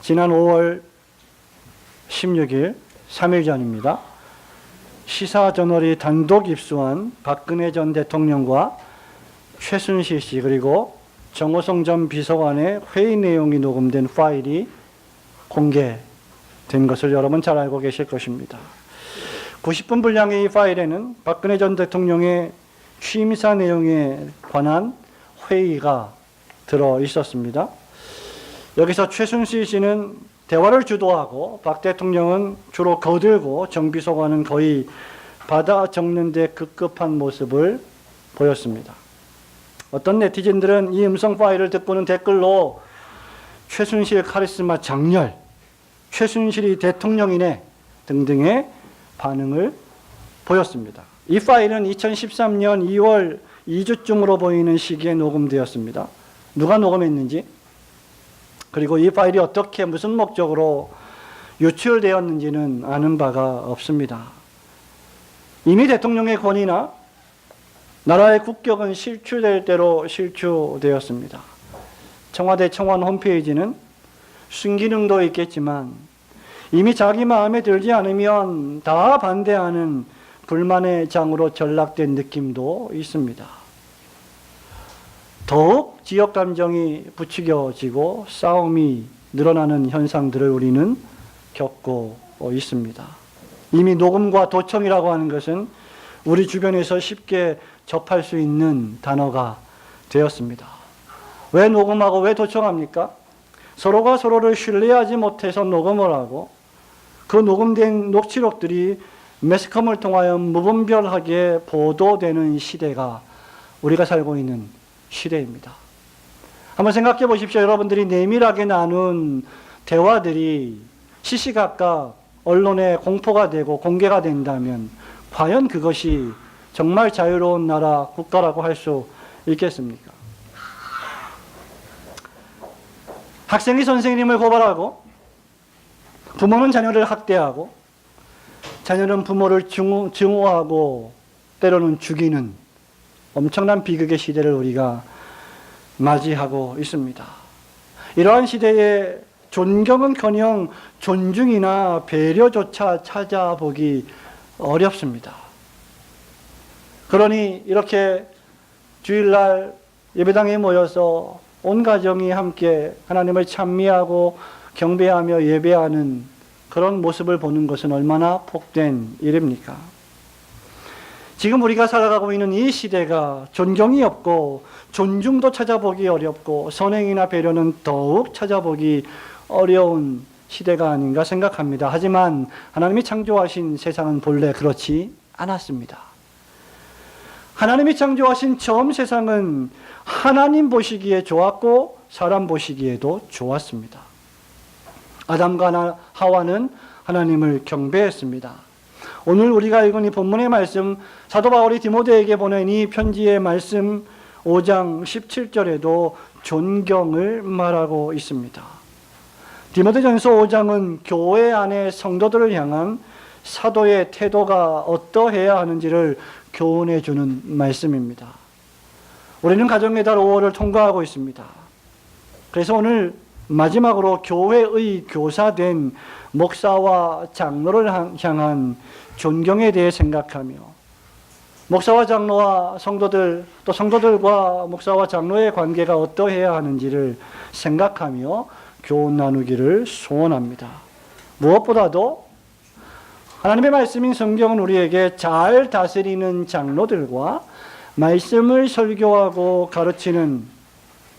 지난 5월 16일 3일 전입니다. 시사저널이 단독 입수한 박근혜 전 대통령과 최순실 씨 그리고 정호성 전 비서관의 회의 내용이 녹음된 파일이 공개된 것을 여러분 잘 알고 계실 것입니다. 90분 분량의 이 파일에는 박근혜 전 대통령의 취임사 내용에 관한 회의가 들어 있었습니다. 여기서 최순실 씨는 대화를 주도하고 박 대통령은 주로 거들고 정 비서관은 거의 받아 적는 데 급급한 모습을 보였습니다. 어떤 네티즌들은 이 음성 파일을 듣고는 댓글로 최순실 카리스마 장렬, 최순실이 대통령이네 등등의 반응을 보였습니다. 이 파일은 2013년 2월 2주쯤으로 보이는 시기에 녹음되었습니다. 누가 녹음했는지, 그리고 이 파일이 어떻게 무슨 목적으로 유출되었는지는 아는 바가 없습니다. 이미 대통령의 권위나 나라의 국격은 실추될 대로 실추되었습니다. 청와대 청원 홈페이지는 순기능도 있겠지만 이미 자기 마음에 들지 않으면 다 반대하는 불만의 장으로 전락된 느낌도 있습니다. 더욱 지역 감정이 부추겨지고 싸움이 늘어나는 현상들을 우리는 겪고 있습니다. 이미 녹음과 도청이라고 하는 것은 우리 주변에서 쉽게 접할 수 있는 단어가 되었습니다. 왜 녹음하고 왜 도청합니까? 서로가 서로를 신뢰하지 못해서 녹음을 하고 그 녹음된 녹취록들이 매스컴을 통하여 무분별하게 보도되는 시대가 우리가 살고 있는 시대입니다. 한번 생각해 보십시오. 여러분들이 내밀하게 나눈 대화들이 시시각각 언론에 공포가 되고 공개가 된다면 과연 그것이 정말 자유로운 나라, 국가라고 할 수 있겠습니까? 학생이 선생님을 고발하고 부모는 자녀를 학대하고 자녀는 부모를 증오하고 때로는 죽이는 엄청난 비극의 시대를 우리가 맞이하고 있습니다. 이러한 시대에 존경은커녕 존중이나 배려조차 찾아보기 어렵습니다. 그러니 이렇게 주일날 예배당에 모여서 온 가정이 함께 하나님을 찬미하고 경배하며 예배하는 그런 모습을 보는 것은 얼마나 복된 일입니까? 지금 우리가 살아가고 있는 이 시대가 존경이 없고 존중도 찾아보기 어렵고 선행이나 배려는 더욱 찾아보기 어려운 시대가 아닌가 생각합니다. 하지만 하나님이 창조하신 세상은 본래 그렇지 않았습니다. 하나님이 창조하신 처음 세상은 하나님 보시기에 좋았고 사람 보시기에도 좋았습니다. 아담과 하와는 하나님을 경배했습니다. 오늘 우리가 읽은 이 본문의 말씀, 사도 바울이 디모데에게 보낸 이 편지의 말씀 5장 17절에도 존경을 말하고 있습니다. 디모데전서 5장은 교회 안의 성도들을 향한 사도의 태도가 어떠해야 하는지를 교훈해 주는 말씀입니다. 우리는 가정의 달 5월을 통과하고 있습니다. 그래서 오늘 마지막으로 교회의 교사된 목사와 장로를 향한 존경에 대해 생각하며 목사와 장로와 성도들 또 성도들과 목사와 장로의 관계가 어떠해야 하는지를 생각하며 교훈 나누기를 소원합니다. 무엇보다도 하나님의 말씀인 성경은 우리에게 잘 다스리는 장로들과 말씀을 설교하고 가르치는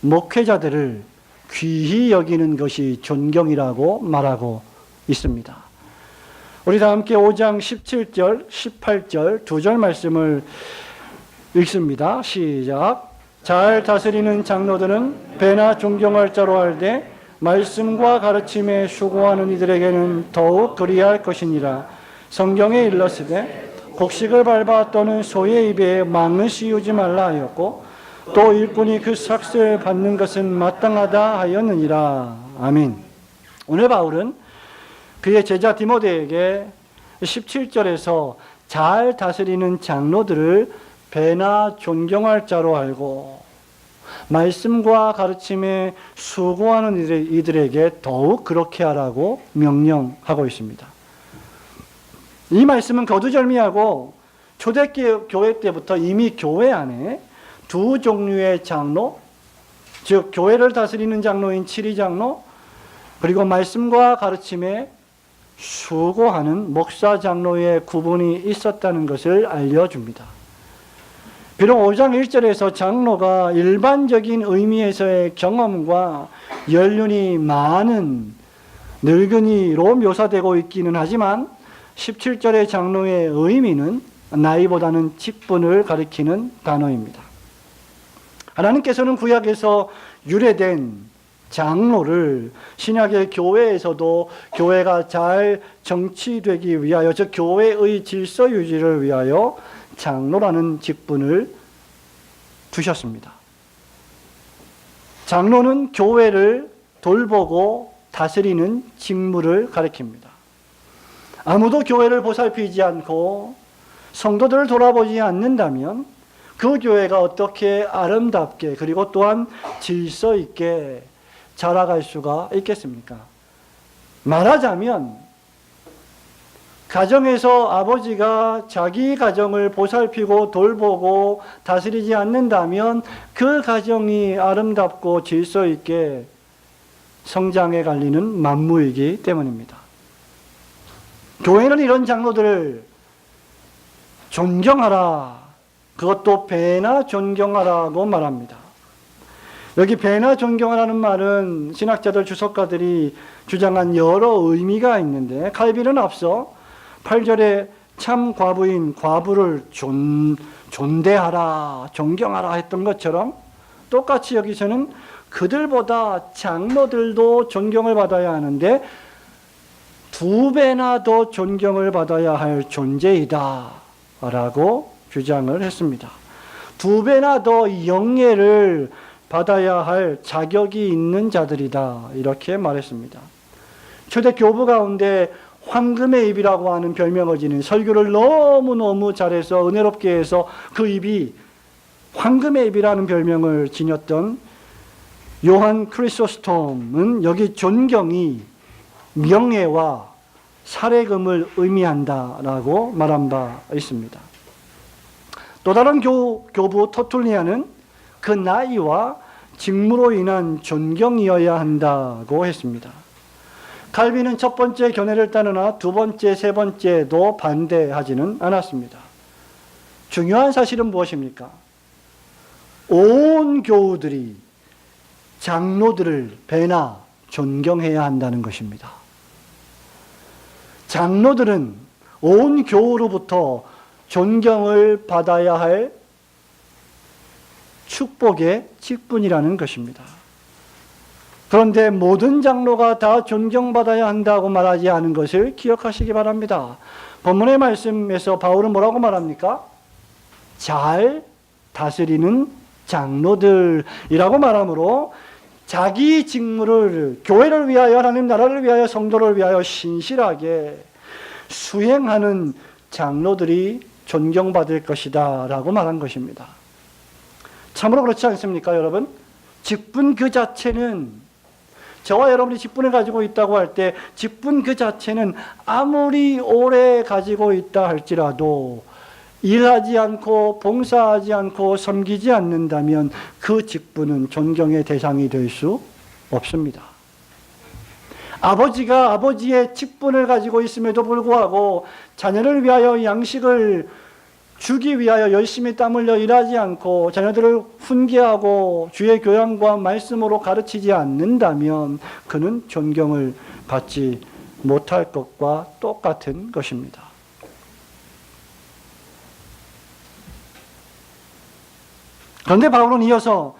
목회자들을 귀히 여기는 것이 존경이라고 말하고 있습니다. 우리 다 함께 5장 17절, 18절 두 절 말씀을 읽습니다. 시작. 잘 다스리는 장로들은 배나 존경할 자로 알되 말씀과 가르침에 수고하는 이들에게는 더욱 그리할 것이니라. 성경에 일렀으되 곡식을 밟아 또는 소의 입에 망을 씌우지 말라 하였고 또 일꾼이 그 삭슬 받는 것은 마땅하다 하였느니라. 아멘. 오늘 바울은 그의 제자 디모데에게 17절에서 잘 다스리는 장로들을 배나 존경할 자로 알고 말씀과 가르침에 수고하는 이들에게 더욱 그렇게 하라고 명령하고 있습니다. 이 말씀은 거두절미하고 초대교회 때부터 이미 교회 안에 두 종류의 장로, 즉 교회를 다스리는 장로인 칠위장로, 그리고 말씀과 가르침에 수고하는 목사 장로의 구분이 있었다는 것을 알려줍니다. 비록 5장 1절에서 장로가 일반적인 의미에서의 경험과 연륜이 많은 늙은이로 묘사되고 있기는 하지만 17절의 장로의 의미는 나이보다는 직분을 가리키는 단어입니다. 하나님께서는 구약에서 유래된 장로를 신약의 교회에서도 교회가 잘 정치되기 위하여, 즉 교회의 질서 유지를 위하여 장로라는 직분을 두셨습니다. 장로는 교회를 돌보고 다스리는 직무를 가리킵니다. 아무도 교회를 보살피지 않고 성도들을 돌아보지 않는다면 그 교회가 어떻게 아름답게 그리고 또한 질서 있게 자라갈 수가 있겠습니까? 말하자면 가정에서 아버지가 자기 가정을 보살피고 돌보고 다스리지 않는다면 그 가정이 아름답고 질서 있게 성장해 갈 리는 만무이기 때문입니다. 교회는 이런 장로들을 존경하라, 그것도 배나 존경하라고 말합니다. 여기 배나 존경하라는 말은 신학자들, 주석가들이 주장한 여러 의미가 있는데, 칼빈은 앞서 8절에 참 과부인 과부를 존대하라, 존경하라 했던 것처럼 똑같이 여기서는 그들보다 장로들도 존경을 받아야 하는데 2배나 더 존경을 받아야 할 존재이다 라고 주장을 했습니다. 2배나 더 영예를 받아야 할 자격이 있는 자들이다, 이렇게 말했습니다. 초대 교부 가운데 황금의 입이라고 하는 별명을 지닌, 설교를 너무너무 잘해서 은혜롭게 해서 그 입이 황금의 입이라는 별명을 지녔던 요한 크리소스톰은 여기 존경이 명예와 사례금을 의미한다라고 말한 바 있습니다. 또 다른 교부 터툴리아는 그 나이와 직무로 인한 존경이어야 한다고 했습니다. 칼빈은 첫 번째 견해를 따르나 두 번째, 세 번째도 반대하지는 않았습니다. 중요한 사실은 무엇입니까? 온 교우들이 장로들을 배나 존경해야 한다는 것입니다. 장로들은 온 교우로부터 존경을 받아야 할 축복의 직분이라는 것입니다. 그런데 모든 장로가 다 존경받아야 한다고 말하지 않은 것을 기억하시기 바랍니다. 본문의 말씀에서 바울은 뭐라고 말합니까? 잘 다스리는 장로들이라고 말하므로 자기 직무를 교회를 위하여, 하나님 나라를 위하여, 성도를 위하여 신실하게 수행하는 장로들이 존경받을 것이다 라고 말한 것입니다. 참으로 그렇지 않습니까, 여러분? 직분 그 자체는, 저와 여러분이 직분을 가지고 있다고 할 때 직분 그 자체는 아무리 오래 가지고 있다 할지라도 일하지 않고 봉사하지 않고 섬기지 않는다면 그 직분은 존경의 대상이 될 수 없습니다. 아버지가 아버지의 직분을 가지고 있음에도 불구하고 자녀를 위하여 양식을 주기 위하여 열심히 땀 흘려 일하지 않고 자녀들을 훈계하고 주의 교양과 말씀으로 가르치지 않는다면 그는 존경을 받지 못할 것과 똑같은 것입니다. 그런데 바울은 이어서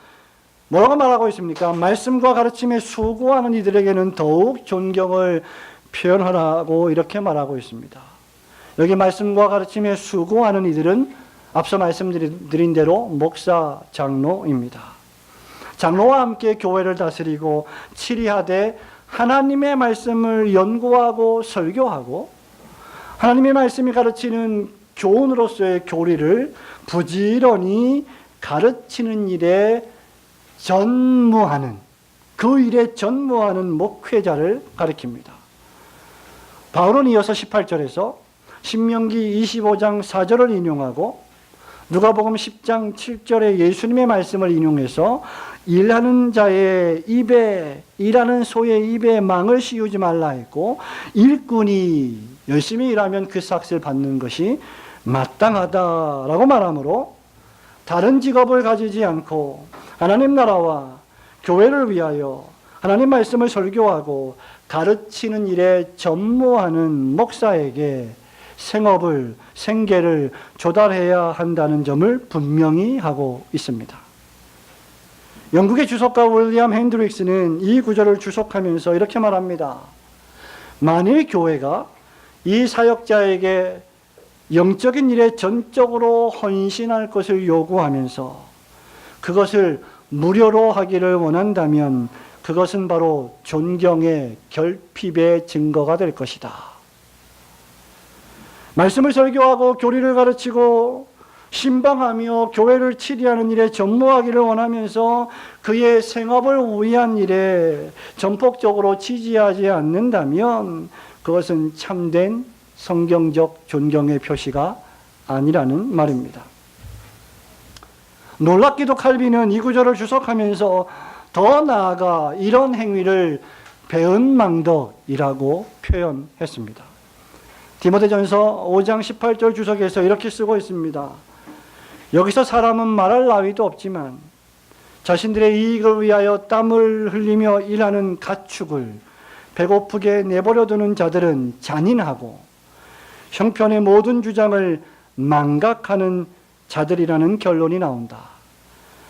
뭐라고 말하고 있습니까? 말씀과 가르침에 수고하는 이들에게는 더욱 존경을 표현하라고 이렇게 말하고 있습니다. 여기 말씀과 가르침에 수고하는 이들은 앞서 말씀드린 대로 목사, 장로입니다. 장로와 함께 교회를 다스리고 치리하되 하나님의 말씀을 연구하고 설교하고 하나님의 말씀이 가르치는 교훈으로서의 교리를 부지런히 가르치는 일에 전무하는, 그 일에 전무하는 목회자를 가리킵니다. 바울은 이어서 18절에서 신명기 25장 4절을 인용하고 누가복음 10장 7절에 예수님의 말씀을 인용해서 일하는 자의 입에, 일하는 소의 입에 망을 씌우지 말라 했고, 일꾼이 열심히 일하면 그 삭을 받는 것이 마땅하다라고 말하므로 다른 직업을 가지지 않고 하나님 나라와 교회를 위하여 하나님 말씀을 설교하고 가르치는 일에 전무하는 목사에게 생업을, 생계를 조달해야 한다는 점을 분명히 하고 있습니다. 영국의 주석가 윌리엄 핸드릭스는 이 구절을 주석하면서 이렇게 말합니다. 만일 교회가 이 사역자에게 영적인 일에 전적으로 헌신할 것을 요구하면서 그것을 무료로 하기를 원한다면 그것은 바로 존경의 결핍의 증거가 될 것이다. 말씀을 설교하고 교리를 가르치고 신방하며 교회를 치리하는 일에 전무하기를 원하면서 그의 생업을 위한 일에 전폭적으로 지지하지 않는다면 그것은 참된 성경적 존경의 표시가 아니라는 말입니다. 놀랍게도 칼빈은 이 구절을 주석하면서 더 나아가 이런 행위를 배은망덕이라고 표현했습니다. 디모데전서 5장 18절 주석에서 이렇게 쓰고 있습니다. 여기서 사람은 말할 나위도 없지만 자신들의 이익을 위하여 땀을 흘리며 일하는 가축을 배고프게 내버려 두는 자들은 잔인하고 형편의 모든 주장을 망각하는 자들이라는 결론이 나온다.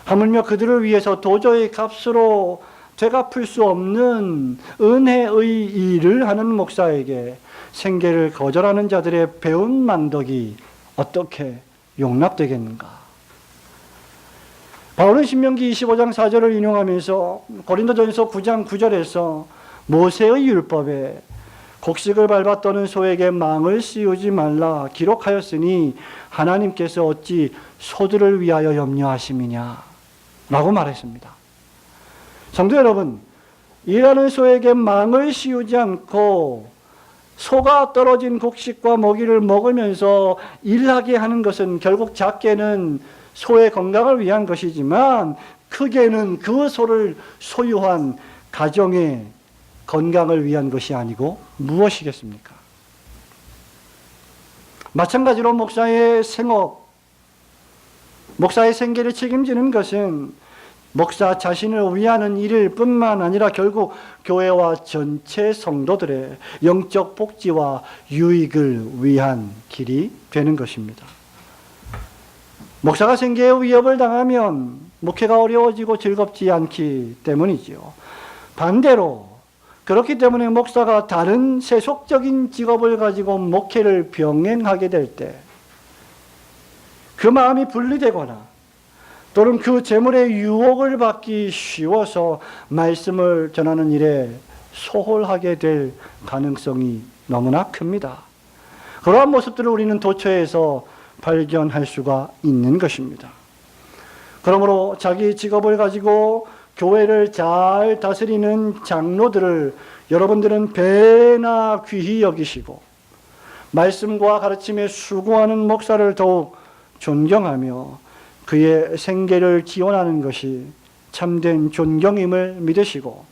하물며 그들을 위해서 도저히 값으로 되갚을 수 없는 은혜의 일을 하는 목사에게 생계를 거절하는 자들의 배운 망덕이 어떻게 용납되겠는가? 바울은 신명기 25장 4절을 인용하면서 고린도전서 9장 9절에서 모세의 율법에 곡식을 밟아 떠는 소에게 망을 씌우지 말라 기록하였으니 하나님께서 어찌 소들을 위하여 염려하심이냐 라고 말했습니다. 성도 여러분, 일하는 소에게 망을 씌우지 않고 소가 떨어진 곡식과 먹이를 먹으면서 일하게 하는 것은 결국 작게는 소의 건강을 위한 것이지만 크게는 그 소를 소유한 가정의 건강을 위한 것이 아니고 무엇이겠습니까? 마찬가지로 목사의 생업, 목사의 생계를 책임지는 것은 목사 자신을 위하는 일일 뿐만 아니라 결국 교회와 전체 성도들의 영적 복지와 유익을 위한 길이 되는 것입니다. 목사가 생계의 위협을 당하면 목회가 어려워지고 즐겁지 않기 때문이지요. 반대로 그렇기 때문에 목사가 다른 세속적인 직업을 가지고 목회를 병행하게 될 때 그 마음이 분리되거나 또는 그 재물의 유혹을 받기 쉬워서 말씀을 전하는 일에 소홀하게 될 가능성이 너무나 큽니다. 그러한 모습들을 우리는 도처에서 발견할 수가 있는 것입니다. 그러므로 자기 직업을 가지고 교회를 잘 다스리는 장로들을 여러분들은 배나 귀히 여기시고 말씀과 가르침에 수고하는 목사를 더욱 존경하며 그의 생계를 기원하는 것이 참된 존경임을 믿으시고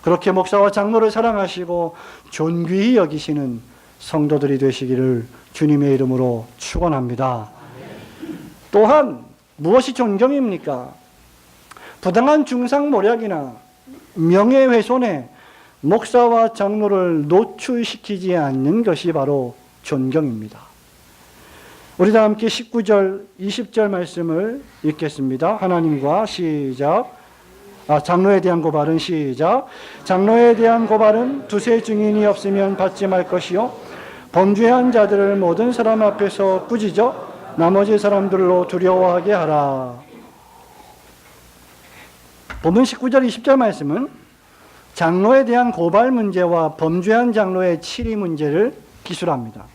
그렇게 목사와 장로를 사랑하시고 존귀히 여기시는 성도들이 되시기를 주님의 이름으로 축원합니다. 또한 무엇이 존경입니까? 부당한 중상모략이나 명예훼손에 목사와 장로를 노출시키지 않는 것이 바로 존경입니다. 우리 다 함께 19절, 20절 말씀을 읽겠습니다. 하나님과 시작. 장로에 대한 고발은 시작. 장로에 대한 고발은 두세 증인이 없으면 받지 말 것이요 범죄한 자들을 모든 사람 앞에서 꾸짖어 나머지 사람들로 두려워하게 하라. 본문 19절, 20절 말씀은 장로에 대한 고발 문제와 범죄한 장로의 치리 문제를 기술합니다.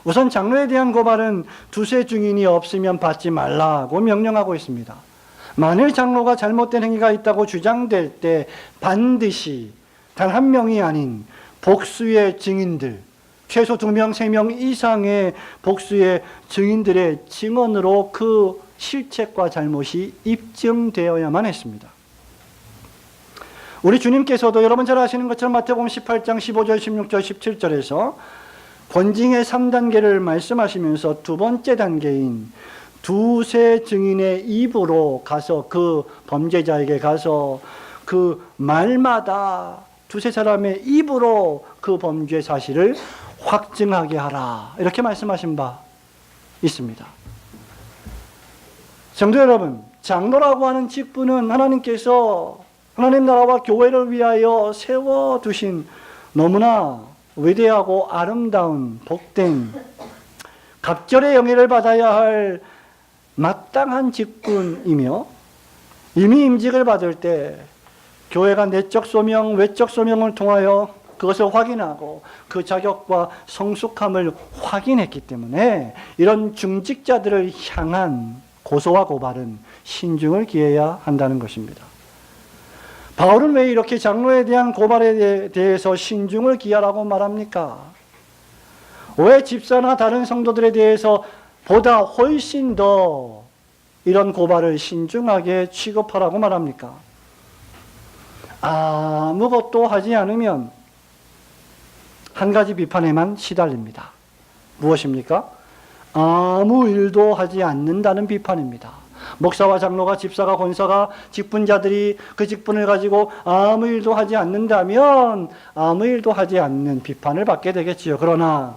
우선 장로에 대한 고발은 두세 증인이 없으면 받지 말라고 명령하고 있습니다. 만일 장로가 잘못된 행위가 있다고 주장될 때 반드시 단 한 명이 아닌 복수의 증인들, 최소 2명, 3명 이상의 복수의 증인들의 증언으로 그 실책과 잘못이 입증되어야만 했습니다. 우리 주님께서도 여러분 잘 아시는 것처럼 마태복음 18장 15절, 16절, 17절에서 권징의 3단계를 말씀하시면서 두 번째 단계인 두세 증인의 입으로 가서 그 범죄자에게 가서 그 말마다 두세 사람의 입으로 그 범죄 사실을 확증하게 하라, 이렇게 말씀하신 바 있습니다. 성도 여러분, 장로라고 하는 직분은 하나님께서 하나님 나라와 교회를 위하여 세워두신 너무나 위대하고 아름다운 복된 갑절의 영예를 받아야 할 마땅한 직분이며, 이미 임직을 받을 때 교회가 내적 소명, 외적 소명을 통하여 그것을 확인하고 그 자격과 성숙함을 확인했기 때문에 이런 중직자들을 향한 고소와 고발은 신중을 기해야 한다는 것입니다. 바울은 왜 이렇게 장로에 대한 고발에 대해서 신중을 기하라고 말합니까? 왜 집사나 다른 성도들에 대해서 보다 훨씬 더 이런 고발을 신중하게 취급하라고 말합니까? 아무것도 하지 않으면 한 가지 비판에만 시달립니다. 무엇입니까? 아무 일도 하지 않는다는 비판입니다. 목사와 장로가, 집사가, 권사가, 직분자들이 그 직분을 가지고 아무 일도 하지 않는다면 아무 일도 하지 않는 비판을 받게 되겠지요. 그러나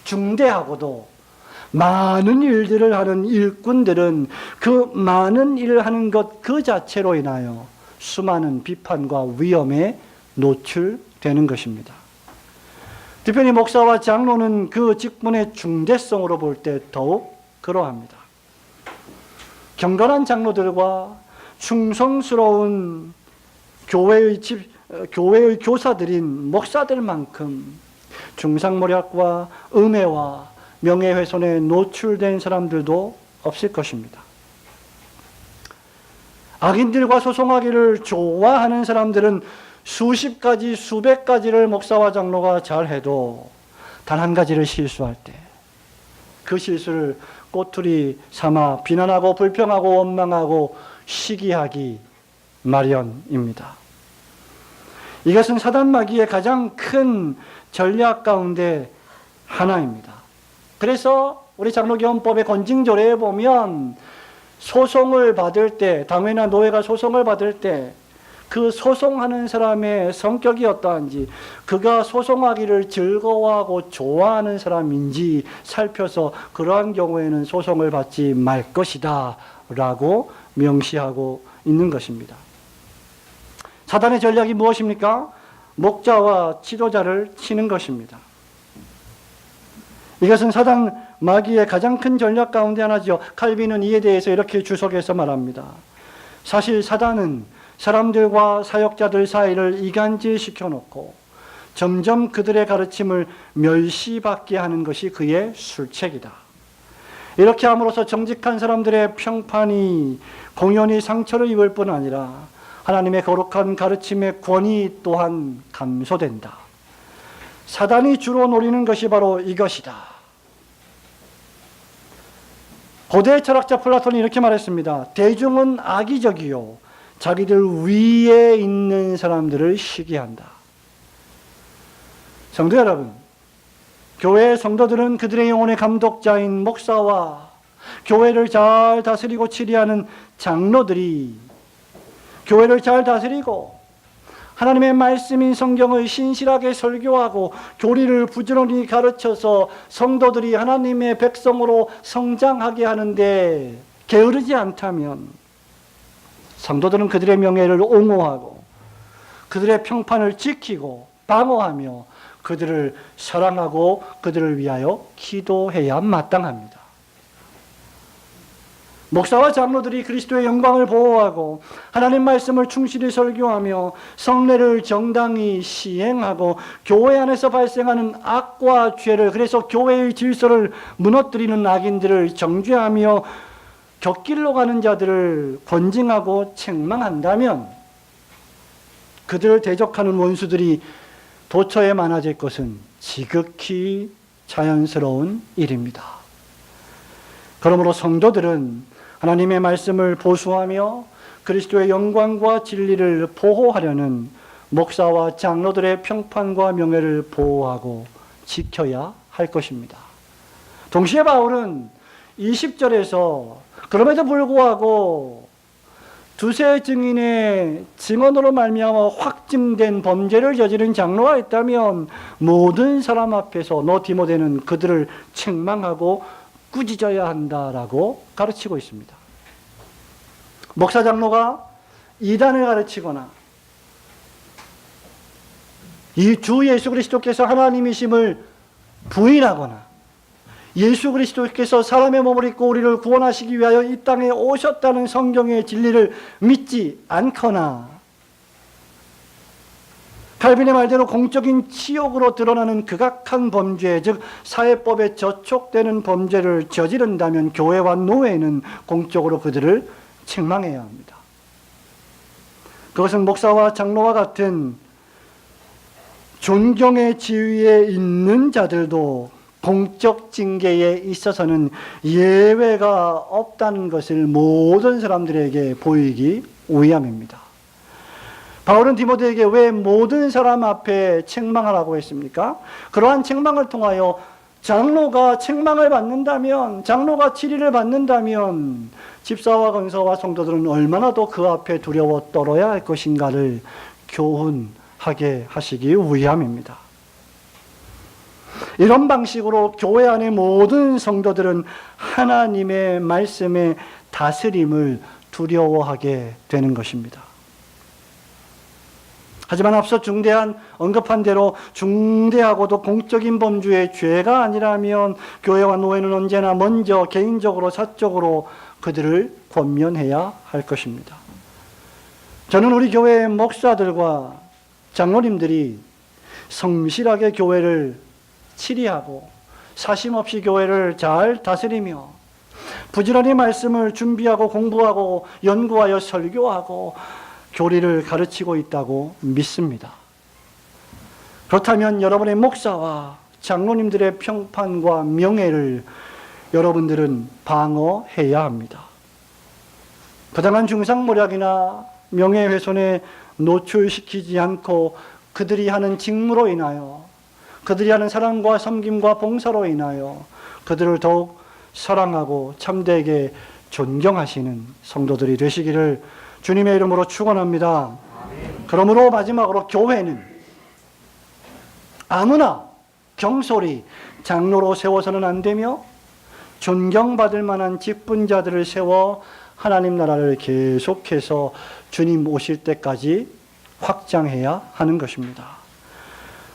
중대하고도 많은 일들을 하는 일꾼들은 그 많은 일을 하는 것 그 자체로 인하여 수많은 비판과 위험에 노출되는 것입니다. 특별히 목사와 장로는 그 직분의 중대성으로 볼 때 더욱 그러합니다. 경건한 장로들과 충성스러운 교회의 교사들인 목사들만큼 중상모략과 음해와 명예훼손에 노출된 사람들도 없을 것입니다. 악인들과 소송하기를 좋아하는 사람들은 수십 가지, 수백 가지를 목사와 장로가 잘해도 단 한 가지를 실수할 때 그 실수를 꼬투리 삼아 비난하고 불평하고 원망하고 시기하기 마련입니다. 이것은 사단 마귀의 가장 큰 전략 가운데 하나입니다. 그래서 우리 장로교헌법의 건징조례에 보면 소송을 받을 때, 당회나 노회가 소송을 받을 때 그 소송하는 사람의 성격이 어떠한지, 그가 소송하기를 즐거워하고 좋아하는 사람인지 살펴서 그러한 경우에는 소송을 받지 말 것이다 라고 명시하고 있는 것입니다. 사단의 전략이 무엇입니까? 목자와 지도자를 치는 것입니다. 이것은 사단 마귀의 가장 큰 전략 가운데 하나죠. 칼빈은 이에 대해서 이렇게 주석해서 말합니다. 사실 사단은 사람들과 사역자들 사이를 이간질 시켜놓고 점점 그들의 가르침을 멸시받게 하는 것이 그의 술책이다. 이렇게 함으로써 정직한 사람들의 평판이 공연히 상처를 입을 뿐 아니라 하나님의 거룩한 가르침의 권위 또한 감소된다. 사단이 주로 노리는 것이 바로 이것이다. 고대 철학자 플라톤이 이렇게 말했습니다. 대중은 악의적이요 자기들 위에 있는 사람들을 시기한다. 성도 여러분, 교회의 성도들은 그들의 영혼의 감독자인 목사와 교회를 잘 다스리고 치리하는 장로들이 교회를 잘 다스리고 하나님의 말씀인 성경을 신실하게 설교하고 교리를 부지런히 가르쳐서 성도들이 하나님의 백성으로 성장하게 하는데 게으르지 않다면 성도들은 그들의 명예를 옹호하고 그들의 평판을 지키고 방어하며 그들을 사랑하고 그들을 위하여 기도해야 마땅합니다. 목사와 장로들이 그리스도의 영광을 보호하고 하나님 말씀을 충실히 설교하며 성례를 정당히 시행하고 교회 안에서 발생하는 악과 죄를, 그래서 교회의 질서를 무너뜨리는 악인들을 정죄하며 곁길로 가는 자들을 권징하고 책망한다면 그들을 대적하는 원수들이 도처에 많아질 것은 지극히 자연스러운 일입니다. 그러므로 성도들은 하나님의 말씀을 보수하며 그리스도의 영광과 진리를 보호하려는 목사와 장로들의 평판과 명예를 보호하고 지켜야 할 것입니다. 동시에 바울은 20절에서 그럼에도 불구하고 두세 증인의 증언으로 말미암아 확증된 범죄를 저지른 장로가 있다면 모든 사람 앞에서 너 디모데는 그들을 책망하고 꾸짖어야 한다라고 가르치고 있습니다. 목사 장로가 이단을 가르치거나 이 주 예수 그리스도께서 하나님이심을 부인하거나 예수 그리스도께서 사람의 몸을 입고 우리를 구원하시기 위하여 이 땅에 오셨다는 성경의 진리를 믿지 않거나 칼빈의 말대로 공적인 치욕으로 드러나는 극악한 범죄, 즉 사회법에 저촉되는 범죄를 저지른다면 교회와 노회는 공적으로 그들을 책망해야 합니다. 그것은 목사와 장로와 같은 존경의 지위에 있는 자들도 공적 징계에 있어서는 예외가 없다는 것을 모든 사람들에게 보이기 위함입니다. 바울은 디모데에게 왜 모든 사람 앞에 책망하라고 했습니까? 그러한 책망을 통하여 장로가 책망을 받는다면, 장로가 치리를 받는다면 집사와 권사와 성도들은 얼마나 더 그 앞에 두려워 떨어야 할 것인가를 교훈하게 하시기 위함입니다. 이런 방식으로 교회 안의 모든 성도들은 하나님의 말씀의 다스림을 두려워하게 되는 것입니다. 하지만 앞서 언급한 대로 중대하고도 공적인 범죄의 죄가 아니라면 교회와 노회는 언제나 먼저 개인적으로 사적으로 그들을 권면해야 할 것입니다. 저는 우리 교회의 목사들과 장로님들이 성실하게 교회를 치리하고 사심없이 교회를 잘 다스리며 부지런히 말씀을 준비하고 공부하고 연구하여 설교하고 교리를 가르치고 있다고 믿습니다. 그렇다면 여러분의 목사와 장로님들의 평판과 명예를 여러분들은 방어해야 합니다. 부당한 중상모략이나 명예훼손에 노출시키지 않고 그들이 하는 직무로 인하여, 그들이 하는 사랑과 섬김과 봉사로 인하여 그들을 더욱 사랑하고 참되게 존경하시는 성도들이 되시기를 주님의 이름으로 축원합니다. 그러므로 마지막으로 교회는 아무나 경솔히 장로로 세워서는 안 되며 존경받을 만한 직분자들을 세워 하나님 나라를 계속해서 주님 오실 때까지 확장해야 하는 것입니다.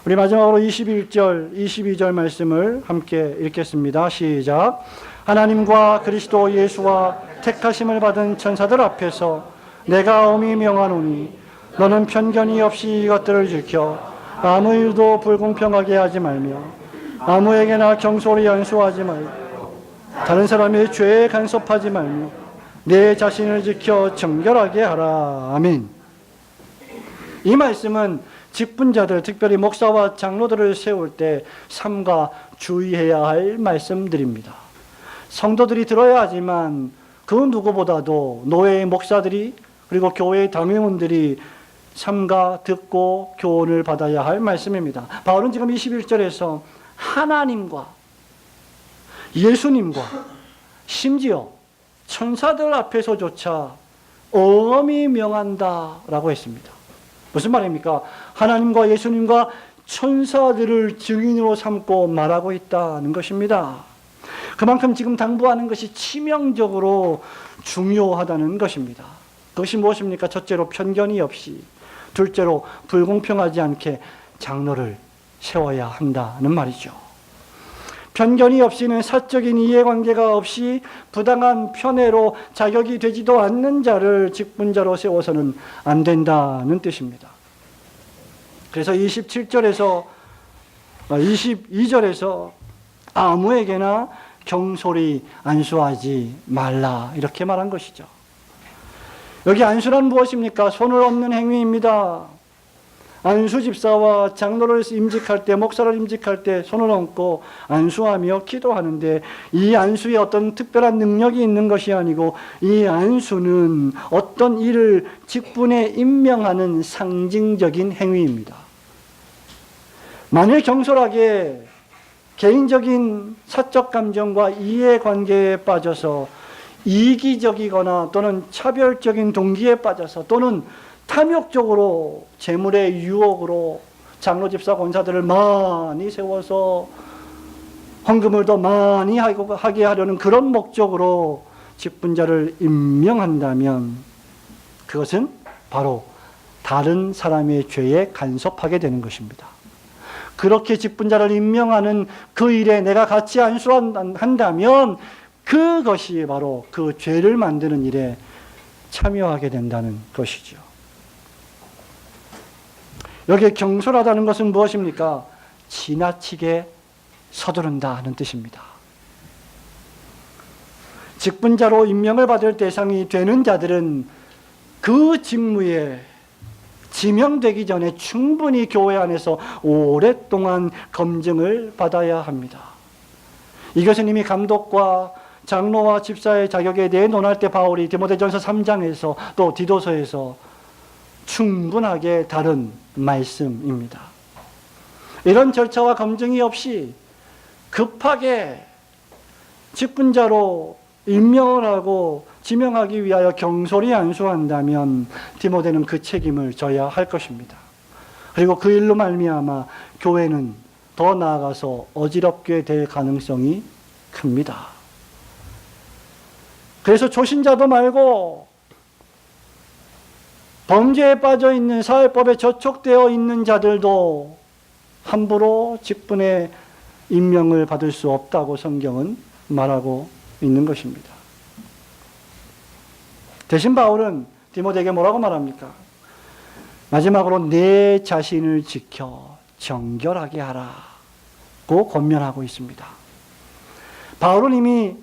우리 마지막으로 21절, 22절 말씀을 함께 읽겠습니다. 시작. 하나님과 그리스도 예수와 택하심을 받은 천사들 앞에서 내가 엄히 명하노니 너는 편견이 없이 이것들을 지켜 아무 일도 불공평하게 하지 말며 아무에게나 경솔히 연수하지 말고 다른 사람의 죄에 간섭하지 말며 내 자신을 지켜 정결하게 하라. 아멘. 이 말씀은 직분자들, 특별히 목사와 장로들을 세울 때 삼가 주의해야 할 말씀들입니다. 성도들이 들어야 하지만 그 누구보다도 노예의 목사들이 그리고 교회의 당회원들이 삼가 듣고 교훈을 받아야 할 말씀입니다. 바울은 지금 21절에서 하나님과 예수님과 심지어 천사들 앞에서조차 엄히 명한다라고 했습니다. 무슨 말입니까? 하나님과 예수님과 천사들을 증인으로 삼고 말하고 있다는 것입니다. 그만큼 지금 당부하는 것이 치명적으로 중요하다는 것입니다. 그것이 무엇입니까? 첫째로 편견이 없이, 둘째로 불공평하지 않게 장로를 세워야 한다는 말이죠. 편견이 없이는 사적인 이해관계가 없이 부당한 편애로 자격이 되지도 않는 자를 직분자로 세워서는 안 된다는 뜻입니다. 그래서 22절에서 아무에게나 경솔히 안수하지 말라 이렇게 말한 것이죠. 여기 안수란 무엇입니까? 손을 얹는 행위입니다. 안수 집사와 장로를 임직할 때, 목사를 임직할 때 손을 얹고 안수하며 기도하는데, 이 안수에 어떤 특별한 능력이 있는 것이 아니고 이 안수는 어떤 일을 직분에 임명하는 상징적인 행위입니다. 만일 경솔하게 개인적인 사적 감정과 이해관계에 빠져서 이기적이거나 또는 차별적인 동기에 빠져서 또는 탐욕적으로 재물의 유혹으로 장로 집사 권사들을 많이 세워서 헌금을 더 많이 하게 하려는 그런 목적으로 직분자를 임명한다면 그것은 바로 다른 사람의 죄에 간섭하게 되는 것입니다. 그렇게 직분자를 임명하는 그 일에 내가 같이 안수한다면 그것이 바로 그 죄를 만드는 일에 참여하게 된다는 것이죠. 여기에 경솔하다는 것은 무엇입니까? 지나치게 서두른다 하는 뜻입니다. 직분자로 임명을 받을 대상이 되는 자들은 그 직무에 지명되기 전에 충분히 교회 안에서 오랫동안 검증을 받아야 합니다. 이것은 이미 감독과 장로와 집사의 자격에 대해 논할 때 바울이 디모데전서 3장에서 또 디도서에서 충분하게 다룬 말씀입니다. 이런 절차와 검증이 없이 급하게 직분자로 임명을 하고 지명하기 위하여 경솔히 안수한다면 디모데는 그 책임을 져야 할 것입니다. 그리고 그 일로 말미암아 교회는 더 나아가서 어지럽게 될 가능성이 큽니다. 그래서 초신자도 말고 범죄에 빠져 있는 사회법에 저촉되어 있는 자들도 함부로 직분에 임명을 받을 수 없다고 성경은 말하고 있는 것입니다. 대신 바울은 디모데에게 뭐라고 말합니까? 마지막으로 내 자신을 지켜 정결하게 하라고 권면하고 있습니다. 바울은 이미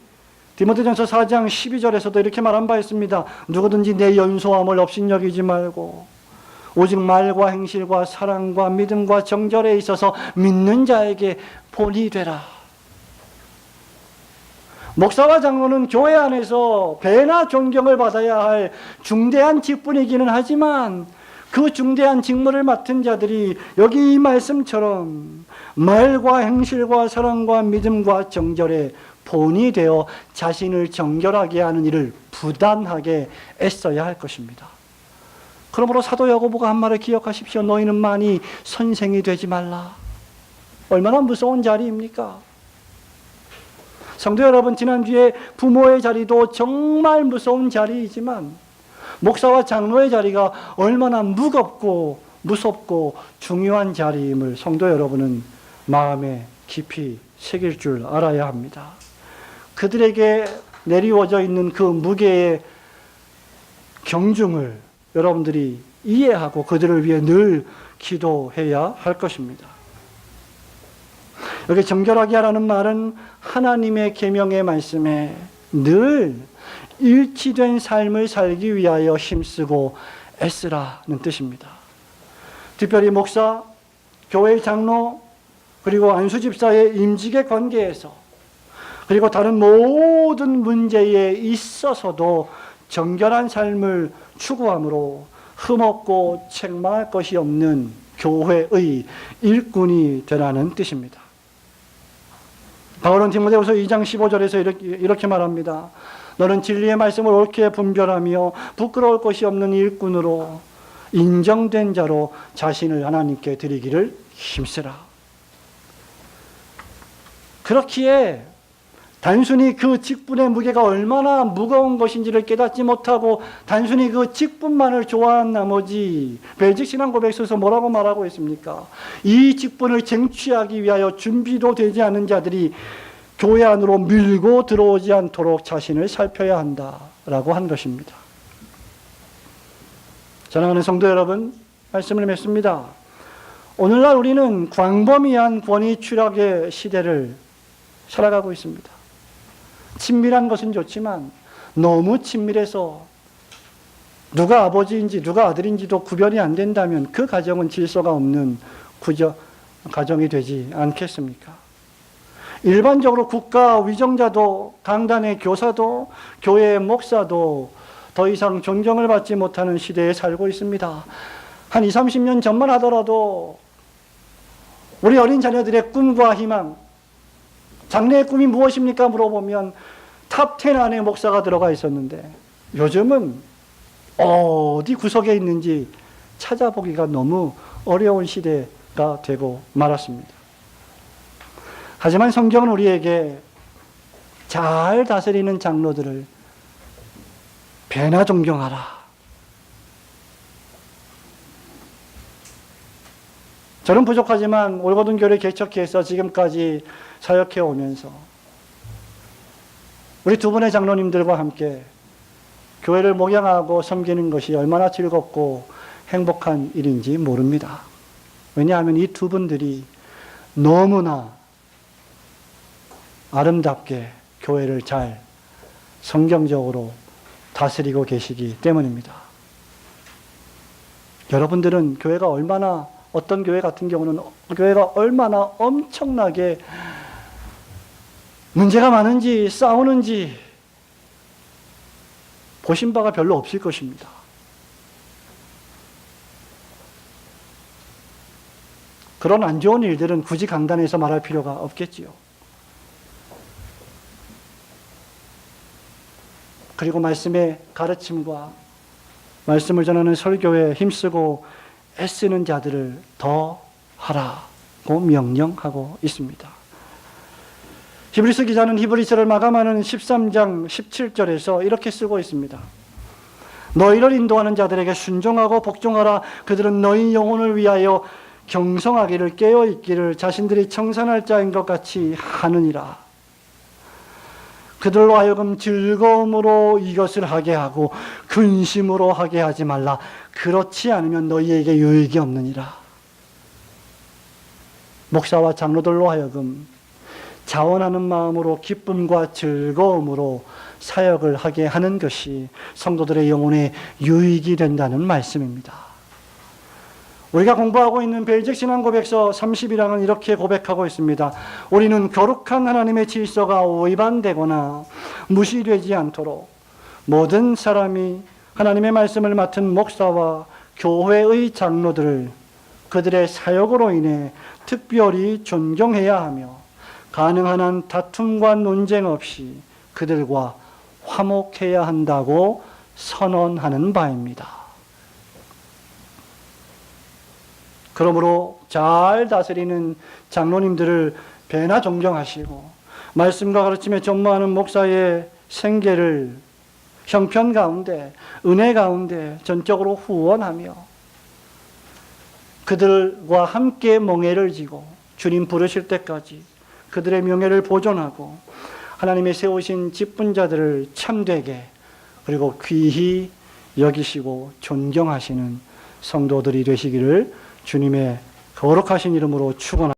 디모데전서 4장 12절에서도 이렇게 말한 바 있습니다. 누구든지 내 연소함을 업신여기지 말고 오직 말과 행실과 사랑과 믿음과 정절에 있어서 믿는 자에게 본이 되라. 목사와 장로는 교회 안에서 배나 존경을 받아야 할 중대한 직분이기는 하지만 그 중대한 직무를 맡은 자들이 여기 이 말씀처럼 말과 행실과 사랑과 믿음과 정절에 본이 되어 자신을 정결하게 하는 일을 부단하게 애써야 할 것입니다. 그러므로 사도 야고보가 한 말을 기억하십시오. 너희는 많이 선생이 되지 말라. 얼마나 무서운 자리입니까? 성도 여러분, 지난주에 부모의 자리도 정말 무서운 자리이지만 목사와 장로의 자리가 얼마나 무겁고 무섭고 중요한 자리임을 성도 여러분은 마음에 깊이 새길 줄 알아야 합니다. 그들에게 내리워져 있는 그 무게의 경중을 여러분들이 이해하고 그들을 위해 늘 기도해야 할 것입니다. 여기 정결하게 하라는 말은 하나님의 계명의 말씀에 늘 일치된 삶을 살기 위하여 힘쓰고 애쓰라는 뜻입니다. 특별히 목사, 교회 장로, 그리고 안수집사의 임직의 관계에서 그리고 다른 모든 문제에 있어서도 정결한 삶을 추구함으로 흠없고 책망할 것이 없는 교회의 일꾼이 되라는 뜻입니다. 바울은 디모데후서 2장 15절에서 이렇게 말합니다. 너는 진리의 말씀을 옳게 분별하며 부끄러울 것이 없는 일꾼으로 인정된 자로 자신을 하나님께 드리기를 힘쓰라. 그렇기에 단순히 그 직분의 무게가 얼마나 무거운 것인지를 깨닫지 못하고 단순히 그 직분만을 좋아한 나머지 벨직신앙고백서에서 뭐라고 말하고 있습니까? 이 직분을 쟁취하기 위하여 준비도 되지 않은 자들이 교회 안으로 밀고 들어오지 않도록 자신을 살펴야 한다라고 한 것입니다. 사랑하는 성도 여러분, 말씀을 맺습니다. 오늘날 우리는 광범위한 권위 추락의 시대를 살아가고 있습니다. 친밀한 것은 좋지만 너무 친밀해서 누가 아버지인지 누가 아들인지도 구별이 안 된다면 그 가정은 질서가 없는 가정이 되지 않겠습니까? 일반적으로 국가 위정자도 강단의 교사도 교회의 목사도 더 이상 존경을 받지 못하는 시대에 살고 있습니다. 한 20, 30년 전만 하더라도 우리 어린 자녀들의 꿈과 희망, 장래의 꿈이 무엇입니까? 물어보면 탑10 안에 목사가 들어가 있었는데 요즘은 어디 구석에 있는지 찾아보기가 너무 어려운 시대가 되고 말았습니다. 하지만 성경은 우리에게 잘 다스리는 장로들을 배나 존경하라. 저는 부족하지만 올고든 교회를 개척해서 지금까지 사역해 오면서 우리 두 분의 장로님들과 함께 교회를 목양하고 섬기는 것이 얼마나 즐겁고 행복한 일인지 모릅니다. 왜냐하면 이 두 분들이 너무나 아름답게 교회를 잘 성경적으로 다스리고 계시기 때문입니다. 여러분들은 교회가 얼마나, 어떤 교회 같은 경우는 교회가 얼마나 엄청나게 문제가 많은지 싸우는지 보신 바가 별로 없을 것입니다. 그런 안 좋은 일들은 굳이 강단에서 말할 필요가 없겠지요. 그리고 말씀의 가르침과 말씀을 전하는 설교에 힘쓰고 애쓰는 자들을 더 하라고 명령하고 있습니다. 히브리서 기자는 히브리서를 마감하는 13장 17절에서 이렇게 쓰고 있습니다. 너희를 인도하는 자들에게 순종하고 복종하라. 그들은 너희 영혼을 위하여 경성하기를 깨어있기를 자신들이 청산할 자인 것 같이 하느니라. 그들로 하여금 즐거움으로 이것을 하게 하고 근심으로 하게 하지 말라. 그렇지 않으면 너희에게 유익이 없느니라. 목사와 장로들로 하여금 자원하는 마음으로 기쁨과 즐거움으로 사역을 하게 하는 것이 성도들의 영혼에 유익이 된다는 말씀입니다. 우리가 공부하고 있는 벨직 신앙 고백서 30이랑은 이렇게 고백하고 있습니다. 우리는 거룩한 하나님의 질서가 위반되거나 무시되지 않도록 모든 사람이 하나님의 말씀을 맡은 목사와 교회의 장로들을 그들의 사역으로 인해 특별히 존경해야 하며 가능한 한 다툼과 논쟁 없이 그들과 화목해야 한다고 선언하는 바입니다. 그러므로 잘 다스리는 장로님들을 배나 존경하시고 말씀과 가르침에 전무하는 목사의 생계를 형편 가운데, 은혜 가운데 전적으로 후원하며 그들과 함께 멍에를 지고 주님 부르실 때까지 그들의 명예를 보존하고 하나님의 세우신 직분자들을 참되게 그리고 귀히 여기시고 존경하시는 성도들이 되시기를 주님의 거룩하신 이름으로 축원합니다.